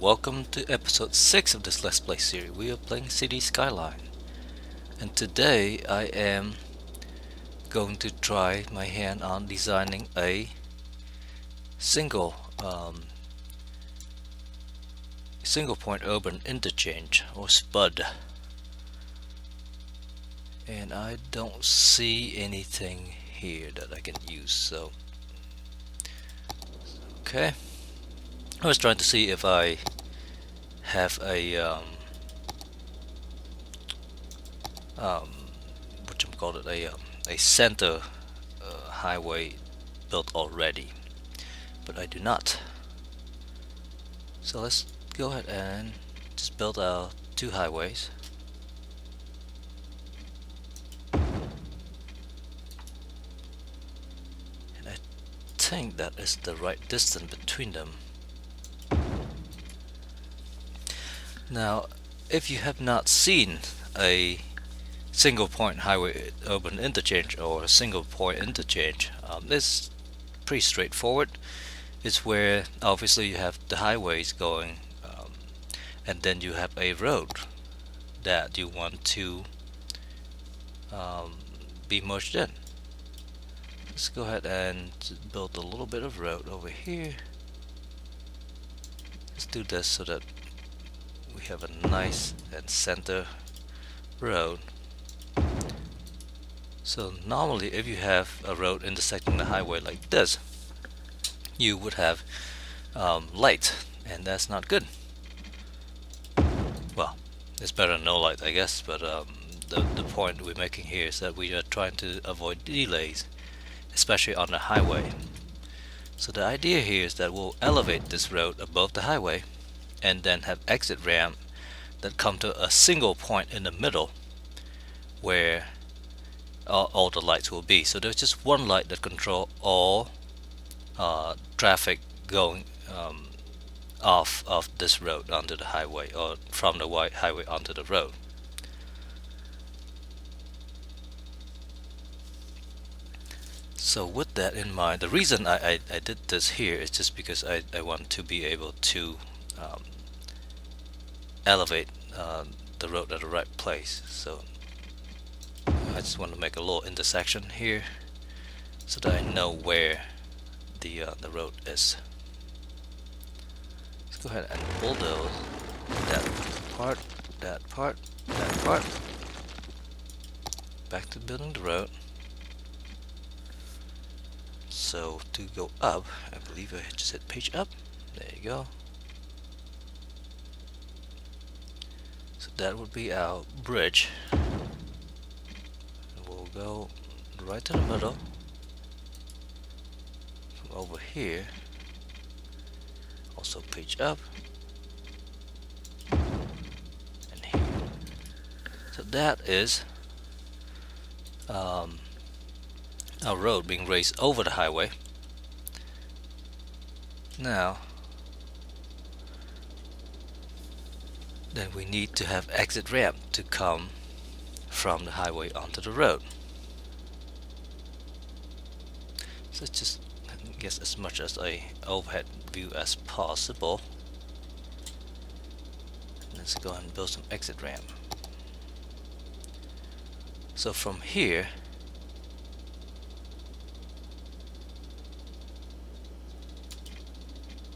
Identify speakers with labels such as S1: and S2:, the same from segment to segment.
S1: welcome to episode 6 of this Let's Play series. We are playing City Skyline, and today I am going to try my hand on designing a single single point urban interchange, or SPUD. And I don't see anything here that I can use, so okay. I was trying to see if I have a what you call it, a center highway built already, but I do not. So let's go ahead and just build our two highways. And I think that is the right distance between them. Now, if you have not seen a single point highway urban interchange or a single point interchange, it's pretty straightforward. It's where obviously you have the highways going, and then you have a road that you want to be merged in. Let's go ahead and build a little bit of road over here. Let's do this so that we have a nice and center road. So normally if you have a road intersecting the highway like this, you would have light, and that's not good. Well, it's better than no light, I guess, but the point we're making here is that we are trying to avoid delays, especially on the highway. So the idea here is that we'll elevate this road above the highway and then have exit ramp that come to a single point in the middle where all the lights will be. So there's just one light that control all traffic going off of this road onto the highway, or from the white highway onto the road. So with that in mind, the reason I did this here is just because I want to be able to elevate the road at the right place. So I just want to make a little intersection here so that I know where the road is. Let's go ahead and bulldoze that part, that part, that part. Back to building the road. So to go up, I believe I just hit page up. There you go. So that would be our bridge. We'll go right to the middle. From over here, also page up, and here. So that is our road being raised over the highway. Now then we need to have exit ramp to come from the highway onto the road. So let's just get as much as a overhead view as possible. Let's go ahead and build some exit ramp. So from here,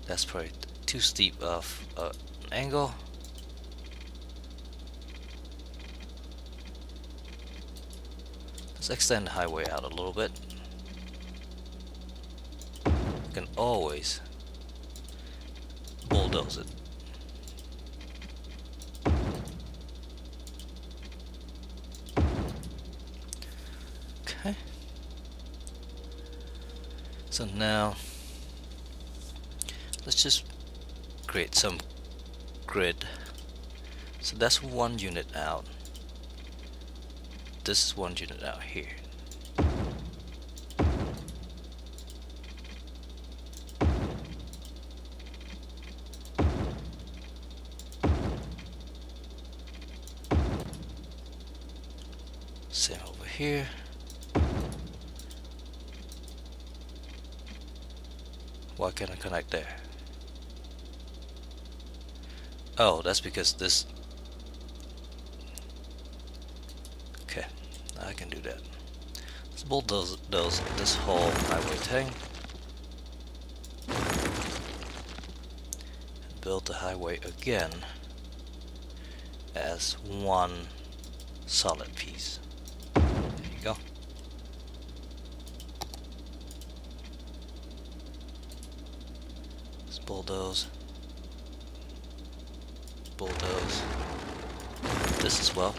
S1: that's probably too steep of an angle. Let's extend the highway out a little bit. You can always bulldoze it. Okay. So now let's just create some grid. So that's one unit out. This is one unit out here. Same over here. Why can't I connect there? Oh, that's because this. Okay, I can do that. Let's bulldoze this whole highway thing. And build the highway again as one solid piece. There you go. Let's bulldoze. Bulldoze. This as well.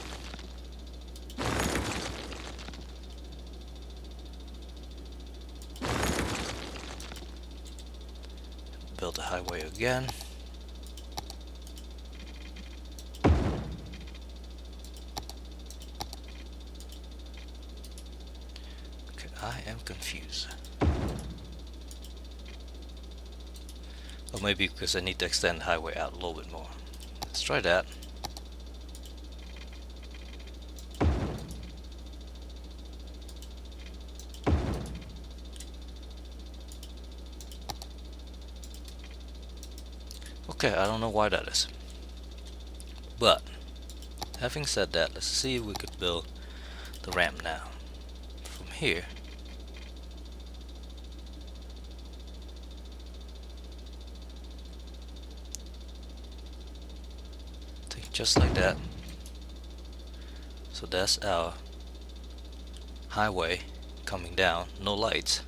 S1: Build the highway again. Okay, I am confused. Or maybe because I need to extend the highway out a little bit more. Let's try that. Okay, I don't know why that is. But, having said that, let's see if we could build the ramp now. From here. Take just like that. So that's our highway coming down, no lights.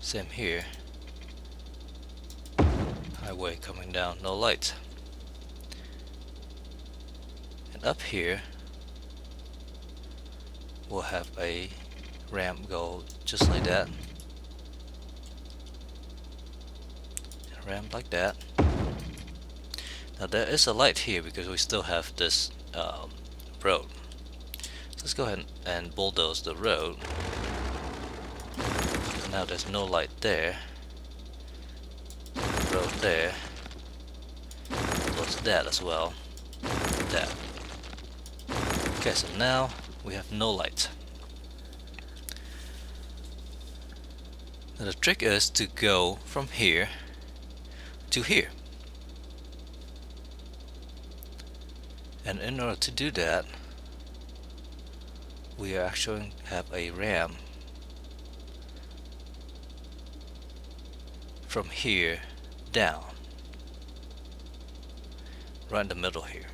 S1: Same here. Highway coming down, no lights. And up here we'll have a ramp go just like that. A ramp like that. Now there is a light here because we still have this road. So let's go ahead and bulldoze the road. Now there's no light there. Road there. Close that as well. That. Okay, so now we have no light. Now the trick is to go from here to here. And in order to do that, we actually have a ramp from here down, right in the middle here.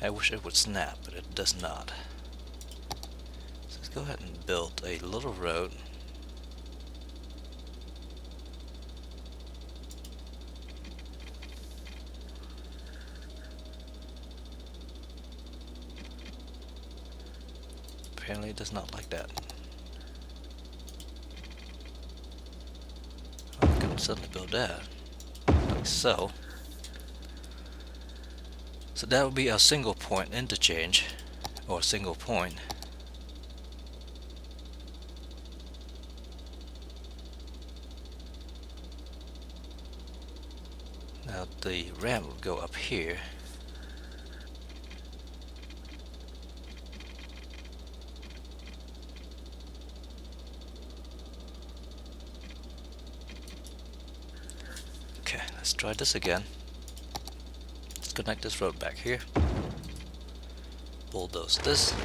S1: I wish it would snap, but it does not. So let's go ahead and build a little road. Apparently it does not like that. I can suddenly build that, like so. So that would be our single point interchange, or single point. Now the ramp would go up here. Okay, let's try this again. Let's connect this road back here. Bulldoze this.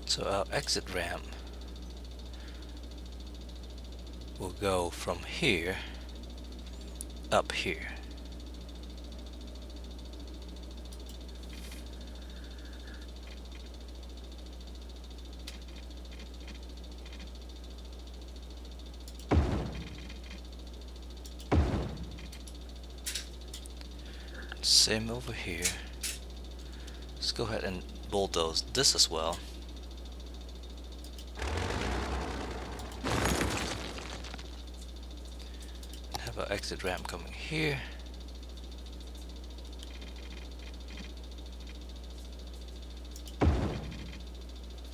S1: So our exit ramp will go from here up here. Same over here. Let's go ahead and bulldoze this as well. And have our exit ramp coming here.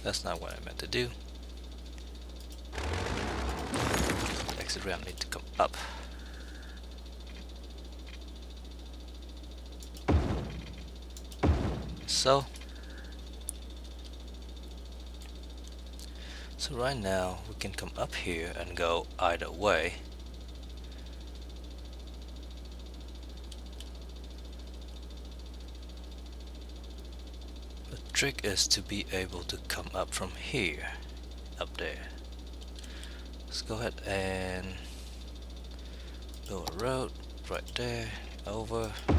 S1: That's not what I meant to do. The exit ramp needs to come up. So, So right now we can come up here and go either way. The trick is to be able to come up from here, up there. Let's go ahead and build a road right there, over. I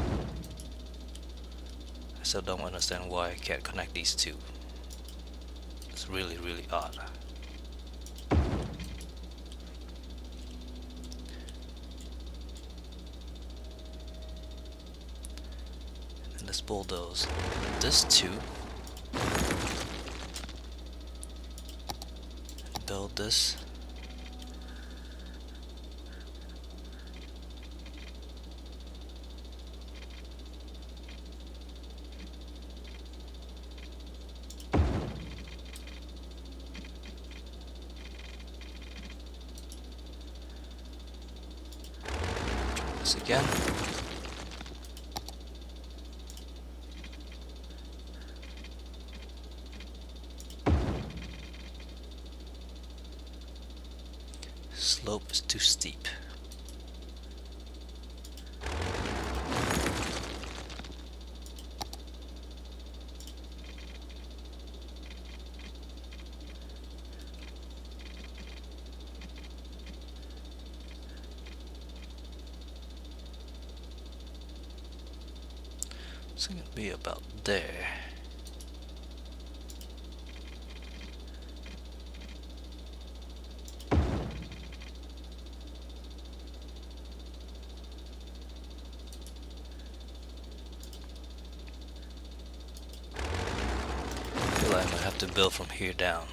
S1: still don't understand why I can't connect these two. It's really, really odd. And let's bulldoze this two. Build this. This again. Slope is too steep. It's gonna be about there. I feel like I might have to build from here down.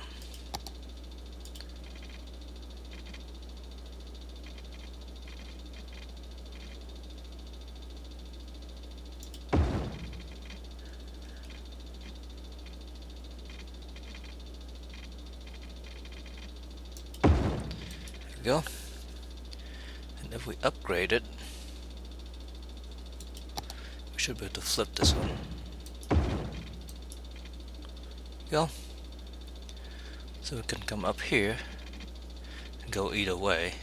S1: Go. And if we upgrade it, we should be able to flip this one. Go. So we can come up here and go either way.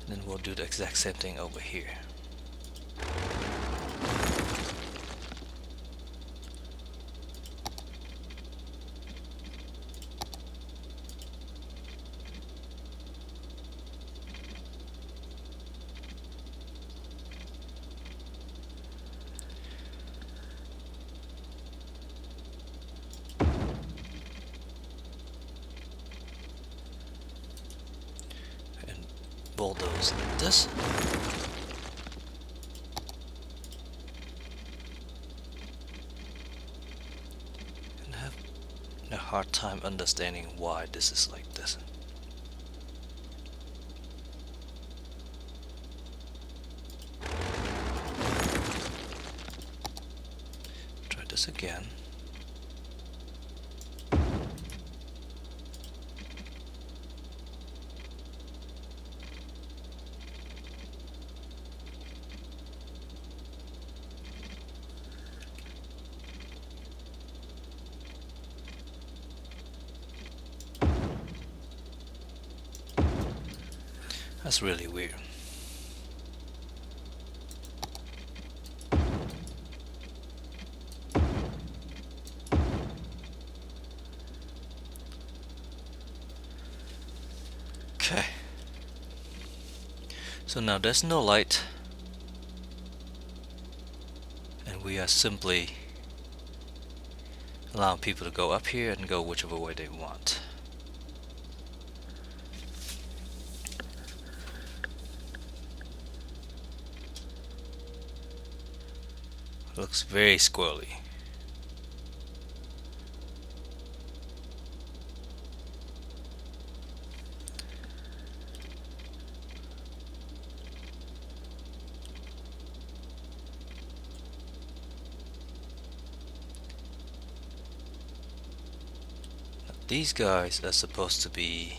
S1: And then we'll do the exact same thing over here. Bulldoze this. And have a hard time understanding why this is like this. Try this again. That's really weird. Okay. So now there's no light, and we are simply allowing people to go up here and go whichever way they want. Looks very squirrely. These guys are supposed to be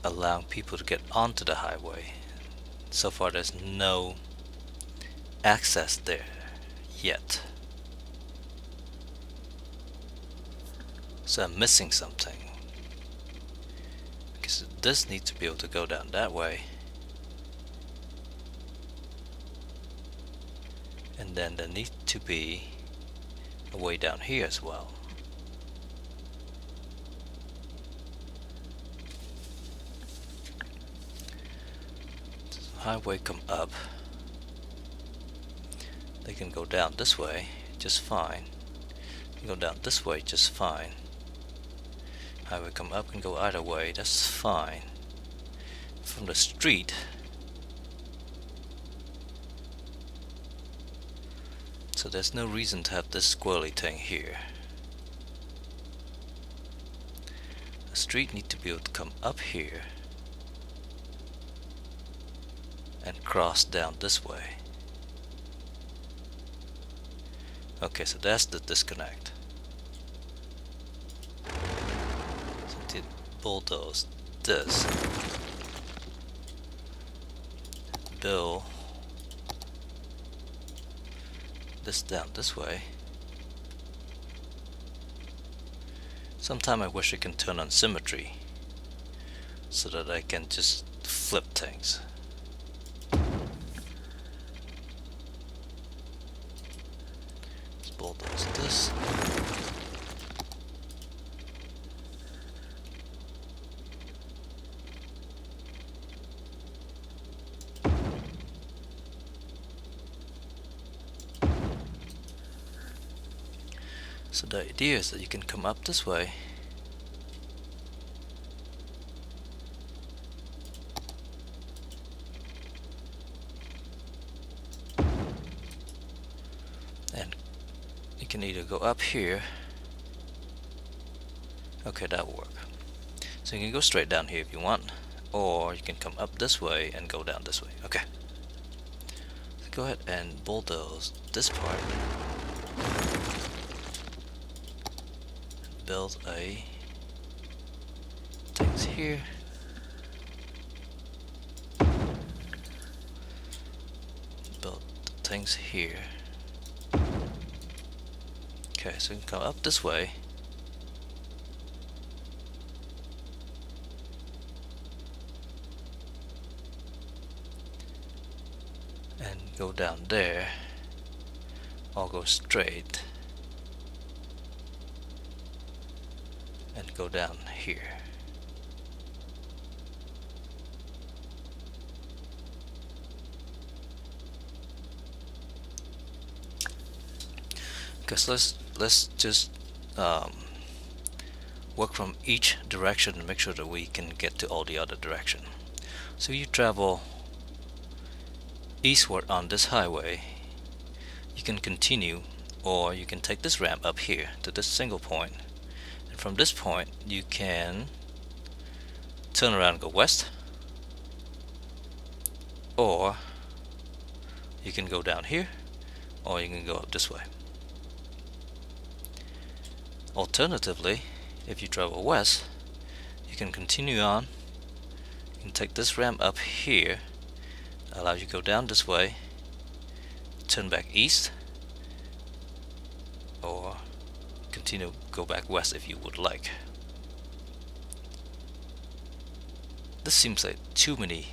S1: allowing people to get onto the highway. So far there's no access there yet. So I'm missing something, because this needs to be able to go down that way, and then there needs to be a way down here as well. So highway come up, they can go down this way just fine, go down this way just fine. Highway come up and go either way, that's fine. From the street, so there's no reason to have this squirrely thing here. The street needs to be able to come up here and cross down this way. Okay, so that's the disconnect. So to bulldoze this, build this down this way. Sometime I wish I can turn on symmetry so that I can just flip things. Let's bulldoze this. So the idea is that you can come up this way and you can either go up here. Okay, that will work. So you can go straight down here if you want, or you can come up this way and go down this way. Okay. So go ahead and bulldoze this part. Build a things here. Build things here. Okay, so we can come up this way. And go down there. Or go straight. And go down here. Okay, so let's just work from each direction and make sure that we can get to all the other direction. So you travel eastward on this highway, you can continue, or you can take this ramp up here to this single point. From this point you can turn around and go west, or you can go down here, or you can go up this way. Alternatively, if you travel west, you can continue on. You can take this ramp up here, allow you to go down this way, turn back east, or continue, go back west if you would like. This seems like too many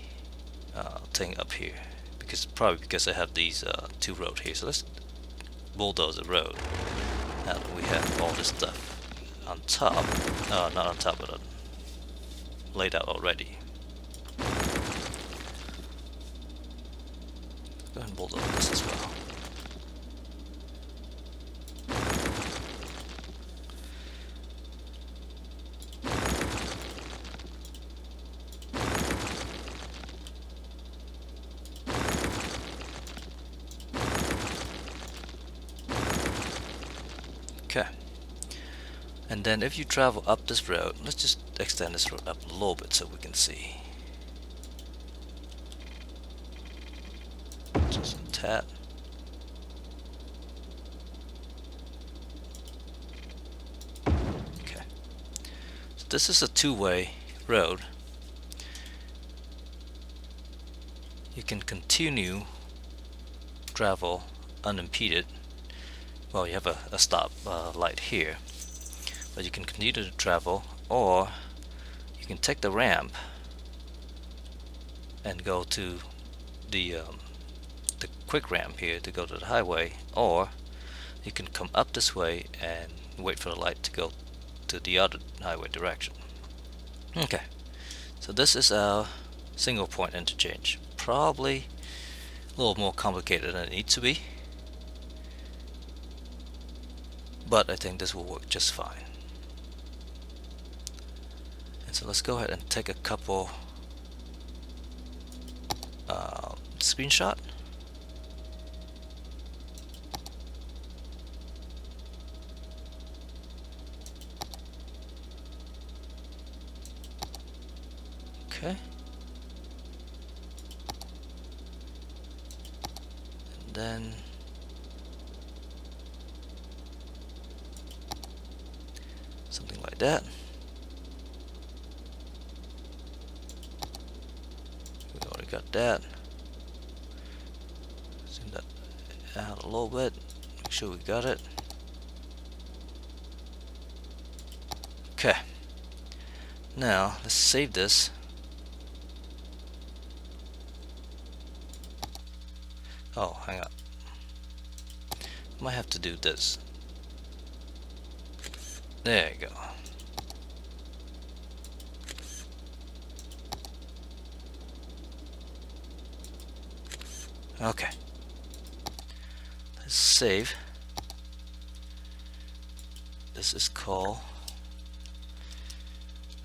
S1: thing up here, probably because I have these two roads here. So let's bulldoze the road. Now that we have all this stuff on top, not on top, but laid out already. Go ahead and bulldoze this as well. Okay, and then if you travel up this road, let's just extend this road up a little bit so we can see. Just a tad. Okay, so this is a two-way road. You can continue travel unimpeded. Well, you have a stop light here, but you can continue to travel, or you can take the ramp and go to the quick ramp here to go to the highway, or you can come up this way and wait for the light to go to the other highway direction. Okay, so this is our single point interchange. Probably a little more complicated than it needs to be, but I think this will work just fine. And so let's go ahead and take a couple screenshot. Okay. And then something like that. We already got that. Zoom that out a little bit. Make sure we got it. Okay. Now let's save this. Oh, hang on. Might have to do this. There you go. Okay. Let's save. This is called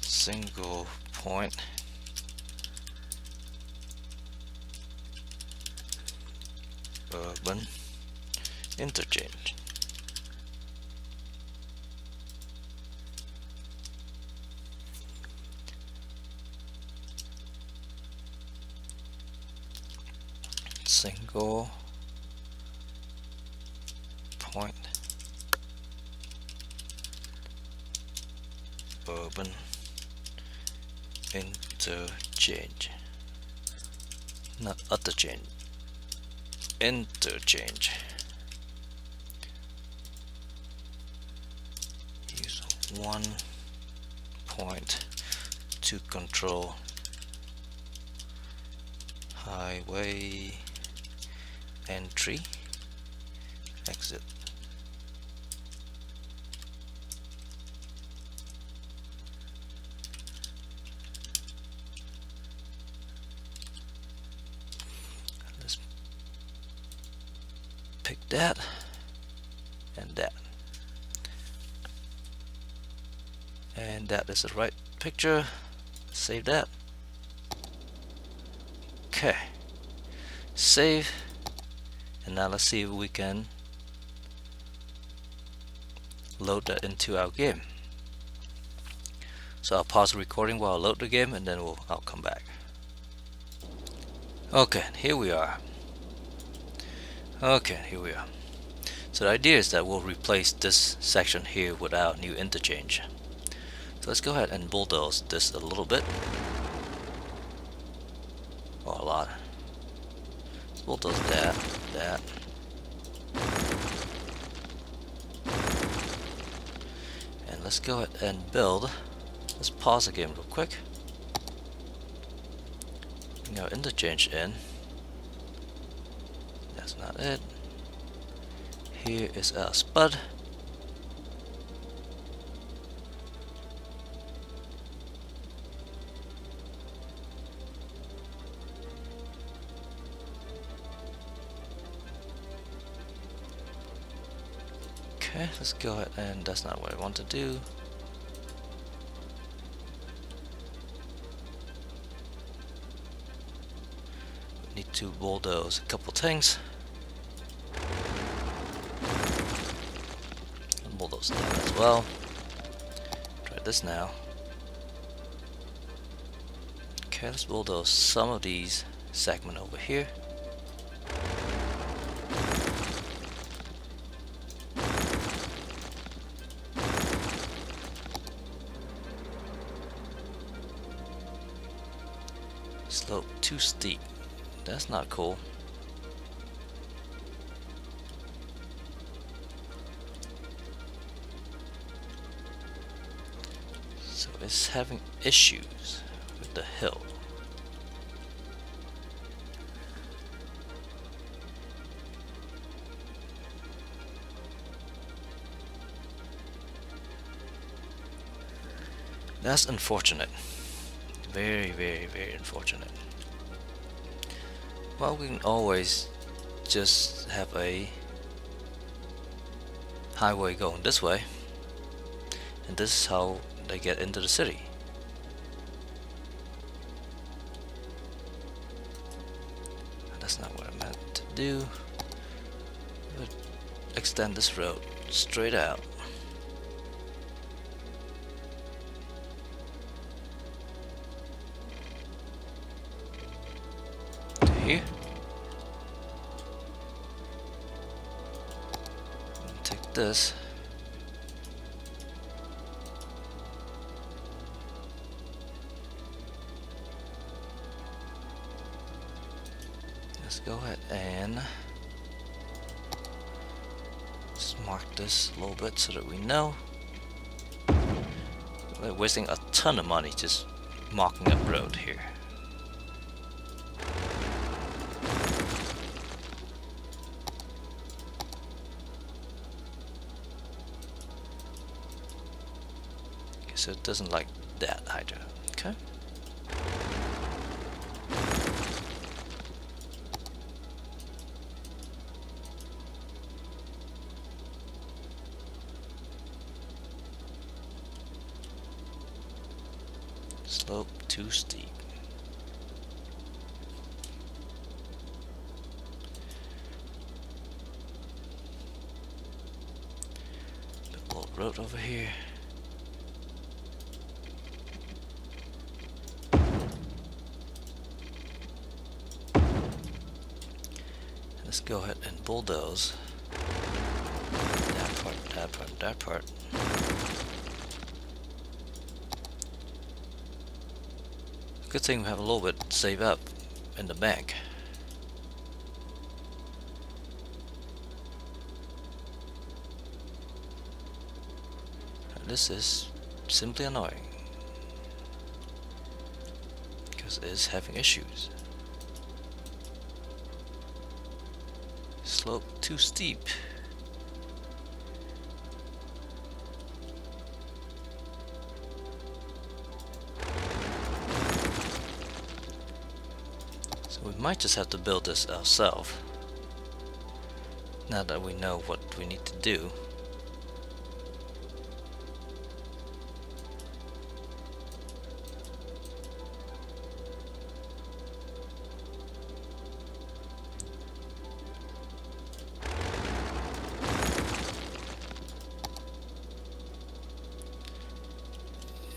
S1: single point urban interchange. Single point urban interchange, not interchange, interchange. Use one point to control highway entry, exit. Let's pick that and that, and that is the right picture. Save that. Okay, save, and now let's see if we can load that into our game. So I'll pause the recording while I load the game, and then I'll come back. Okay, here we are. Okay, here we are. So the idea is that we'll replace this section here with our new interchange. So let's go ahead and bulldoze this a little bit. Or a lot. We'll do that. And let's go ahead and build. Let's pause the game real quick. Bring our interchange in. That's not it. Here is our spud. Okay, let's go ahead, and that's not what I want to do. We need to bulldoze a couple things. And bulldoze that as well. Try this now. Okay, let's bulldoze some of these segments over here. Slope too steep. That's not cool. is having issues with the hill. That's unfortunate. Very, very, very unfortunate. Well, we can always just have a highway going this way, and this is how they get into the city. That's not what I meant to do. But extend this road straight out. To here. Take this. Let's go ahead and just mark this a little bit so that we know. We're wasting a ton of money just marking up road here. Okay, so it doesn't like that either. Okay. Slope too steep. The old road over here. Let's go ahead and bulldoze that part, that part, that part. Good thing we have a little bit saved up in the bank. And this is simply annoying because it is having issues. Slope too steep. We might just have to build this ourselves now that we know what we need to do.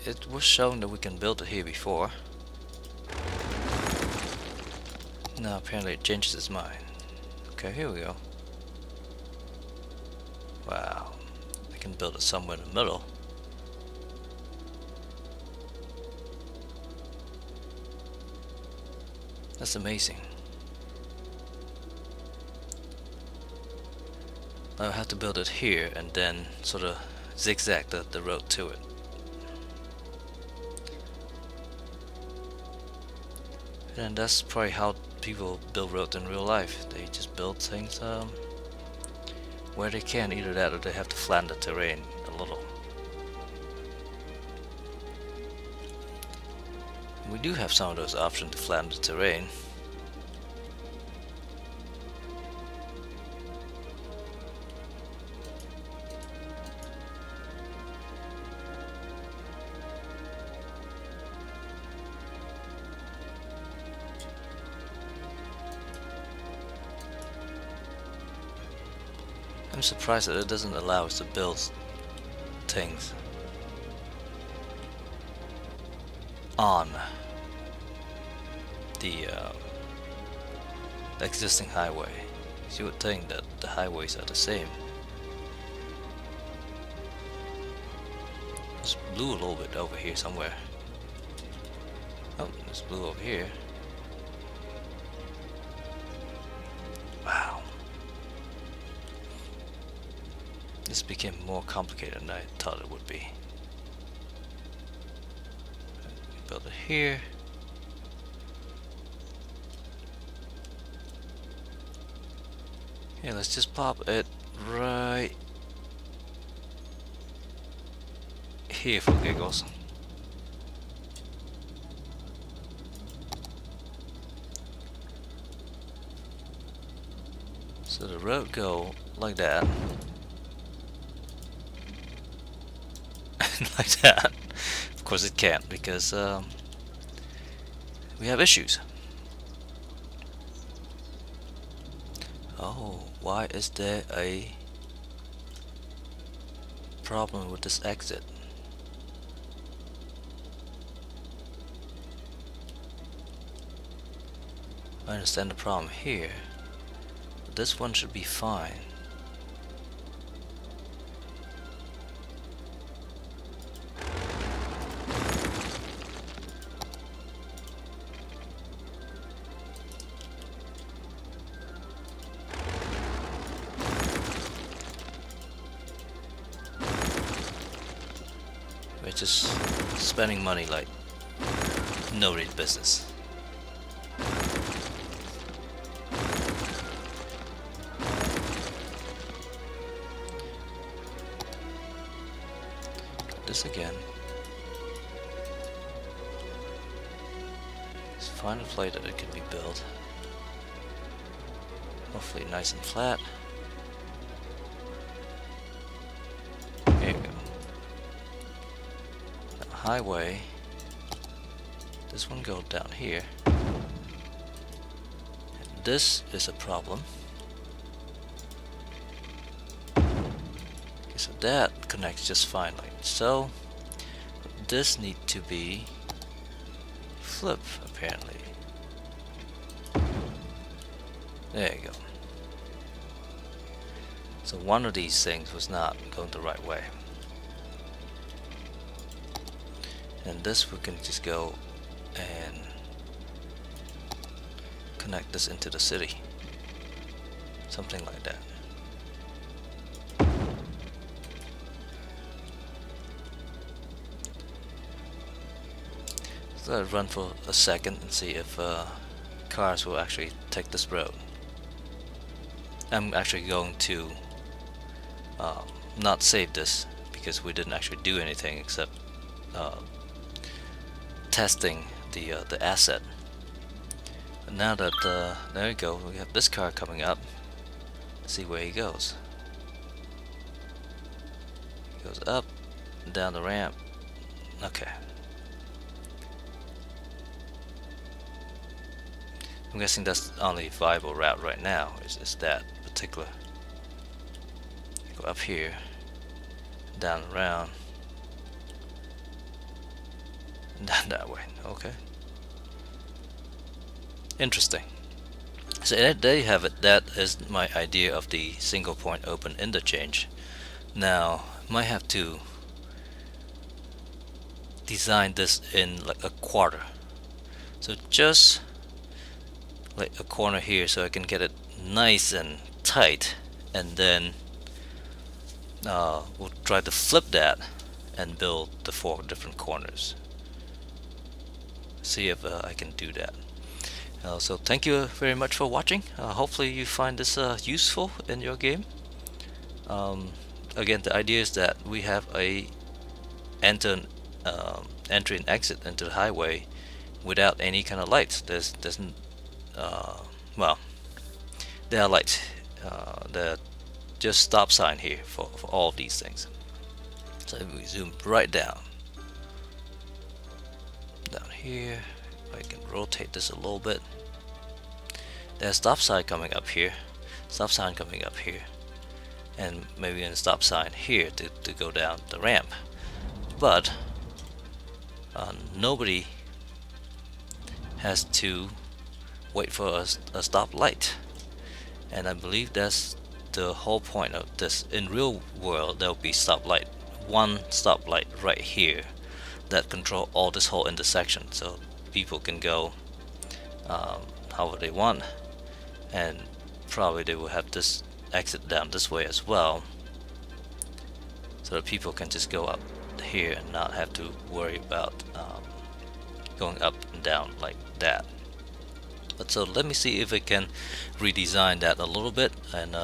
S1: It was shown that we can build it here before. Now apparently it changes its mind. Okay, here we go. Wow, I can build it somewhere in the middle. That's amazing. I'll have to build it here and then sort of zigzag the road to it. And that's probably how people build roads in real life. They just build things where they can. Either that or they have to flatten the terrain a little. We do have some of those options to flatten the terrain. I'm surprised that it doesn't allow us to build things on the existing highway. You would think that the highways are the same. It's blue a little bit over here somewhere. Oh, there's blue over here. Wow. This became more complicated than I thought it would be. here. Yeah, let's just pop it right here for giggles. So the road go like that. Like that. Of course it can't, because we have issues. Oh, why is there a problem with this exit? I understand the problem here, but this one should be fine. We're just spending money like nobody's business. This again. Let's find a place that it can be built. Hopefully nice and flat. There you go. Now, highway. This one goes down here. And this is a problem. Okay, so that connects just fine like so. This needs to be flip apparently. There you go. So one of these things was not going the right way. And this we can just go and connect this into the city. Something like that. So I'll run for a second and see if cars will actually take this road. I'm actually going to not save this because we didn't actually do anything except testing the asset. And now that there we go, we have this car coming up. Let's see where he goes. He goes up and down the ramp. Okay. I'm guessing that's the only viable route right now, is that particular. Go up here, down around, and down that way. Okay. Interesting. So there you have it. That is my idea of the single point open interchange. Now, might have to design this in like a quarter. So just like a corner here so I can get it nice and tight, and then we'll try to flip that and build the 4 different corners. See if I can do that. So thank you very much for watching. Hopefully you find this useful in your game. Again, the idea is that we have a entry and exit into the highway without any kind of lights. There's well, there are lights. There are just stop sign here for all of these things. So if we zoom right down here, I can rotate this a little bit. There's stop sign coming up here, stop sign coming up here, and maybe a stop sign here to go down the ramp. But nobody has to wait for a stop light, and I believe that's the whole point of this. In real world, there will be stoplight, one stoplight right here that control all this whole intersection, so people can go however they want, and probably they will have this exit down this way as well, so that people can just go up here and not have to worry about going up and down like that. But so let me see if I can redesign that a little bit, and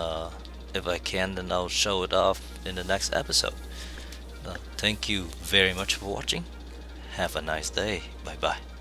S1: if I can, then I'll show it off in the next episode. Thank you very much for watching. Have a nice day. Bye bye.